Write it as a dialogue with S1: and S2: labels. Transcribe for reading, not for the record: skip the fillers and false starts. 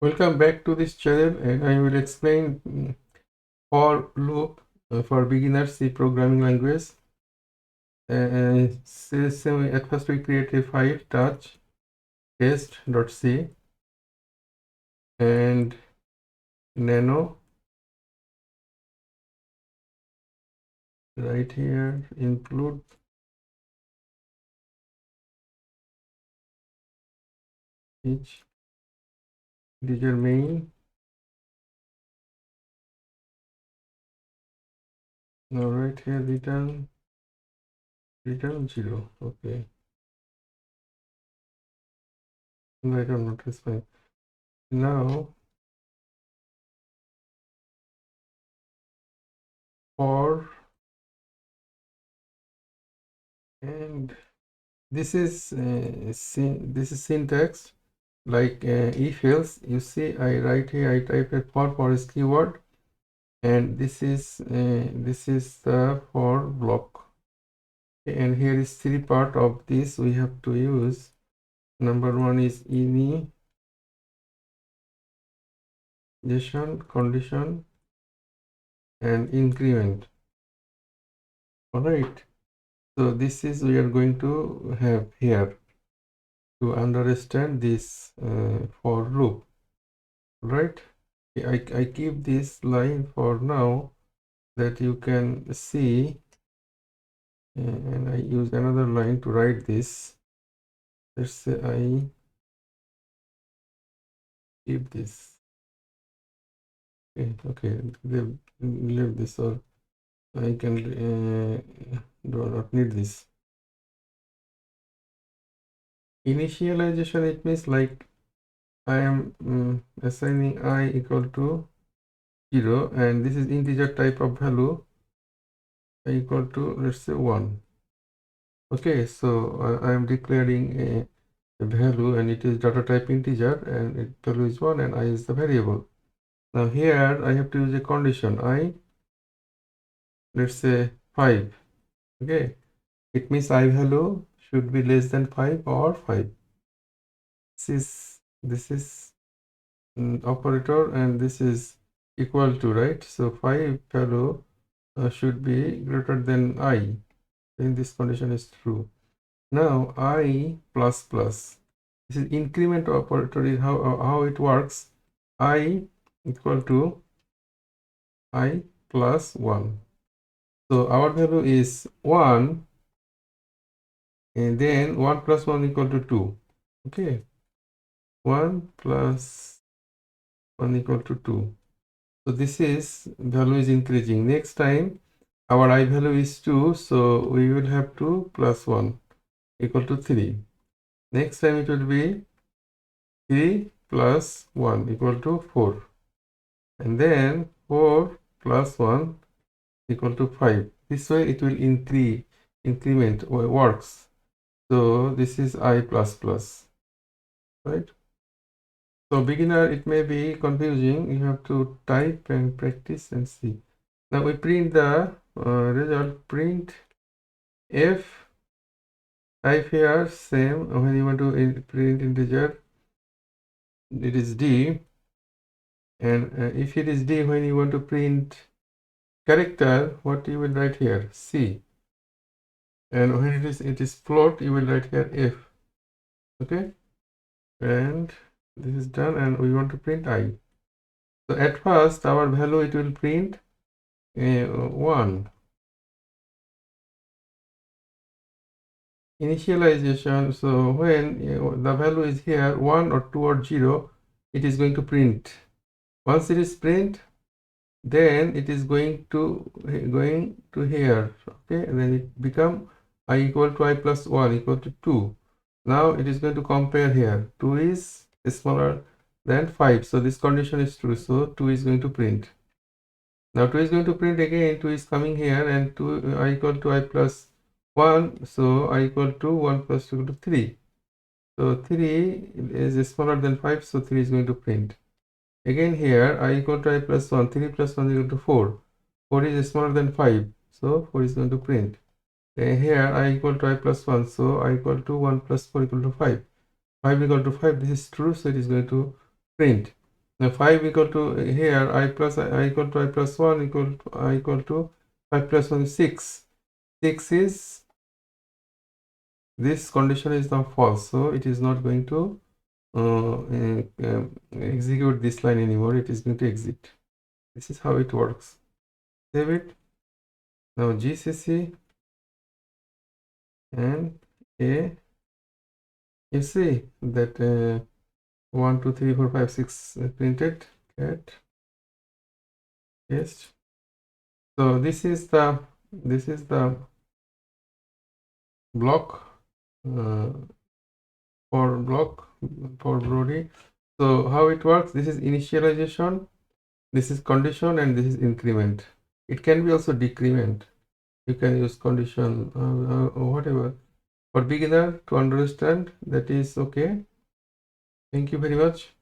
S1: Welcome back to this channel, and I will explain for loop for beginners C programming language. At first we create a file touch test.c and nano right here include each integer main. Now right here return 0. Okay, I don't know, that's fine. Now for and this is syntax like if else. You see, I write here, I type a for is keyword, and this is the for block. And here is three part of this we have to use. Number one is initialization condition and increment. All right, so this is we are going to have here to understand this for loop. Right, I keep this line for now that you can see, and I use another line to write this. Let's say I keep this. Okay, leave this, or I can do not need this. Initialization, it means like I am assigning I equal to 0, and this is integer type of value, I equal to, let's say, 1. Okay, so I am declaring a value, and it is data type integer, and its value is 1, and I is the variable. Now here I have to use a condition I, let's say 5. Okay, it means I value should be less than 5 or 5. This is operator, and this is equal to, right? So 5 value should be greater than I, then this condition is true. Now I plus plus, this is increment operator. Is how it works. I equal to I plus 1. So our value is 1, and then 1 plus 1 equal to 2. Okay, 1 plus 1 equal to 2. So this is value is increasing. Next time our I value is 2, so we will have 2 plus 1 equal to 3. Next time it will be 3 plus 1 equal to 4, and then 4 plus 1 equal to 5. This way it will increment works. So this is I plus plus, right? So beginner, it may be confusing. You have to type and practice and see. Now we print the result. Print if type here same. When you want to print integer, it is D, and if it is D, when you want to print character, what you will write here? C. And when it is float, you will write here F. Okay, and this is done, and we want to print I. So at first our value, it will print 1. Initialization, so when the value is here 1 or 2 or 0, it is going to print. Once it is print, then it is going to here. Okay, and then it become I equal to I plus 1 equal to 2. Now it is going to compare here. 2 is smaller than 5, so this condition is true, so 2 is going to print. Now 2 is going to print again. 2 is coming here, and 2 I equal to I plus 1, so I equal to 1 plus 2 equal to 3. So 3 is smaller than 5, so 3 is going to print. Again here I equal to I plus 1, 3 plus 1 equal to 4. 4 is smaller than 5, so 4 is going to print. And here I equal to I plus 1, so I equal to 1 plus 4 equal to 5. 5 equal to 5, this is true, so it is going to print. Now 5 equal to here I plus I equal to I plus 1 equal to I equal to 5 plus 1 is 6. 6 is, this condition is now false, so it is not going to execute this line anymore. It is going to exit. This is how it works. Save it. Now GCC and A, you see that 1 2 3 4 5 6 printed, cat paste. So this is the block for Brody. So how it works, this is initialization, this is condition, and this is increment. It can be also decrement. You can use condition, whatever. For beginner to understand, that is okay. Thank you very much.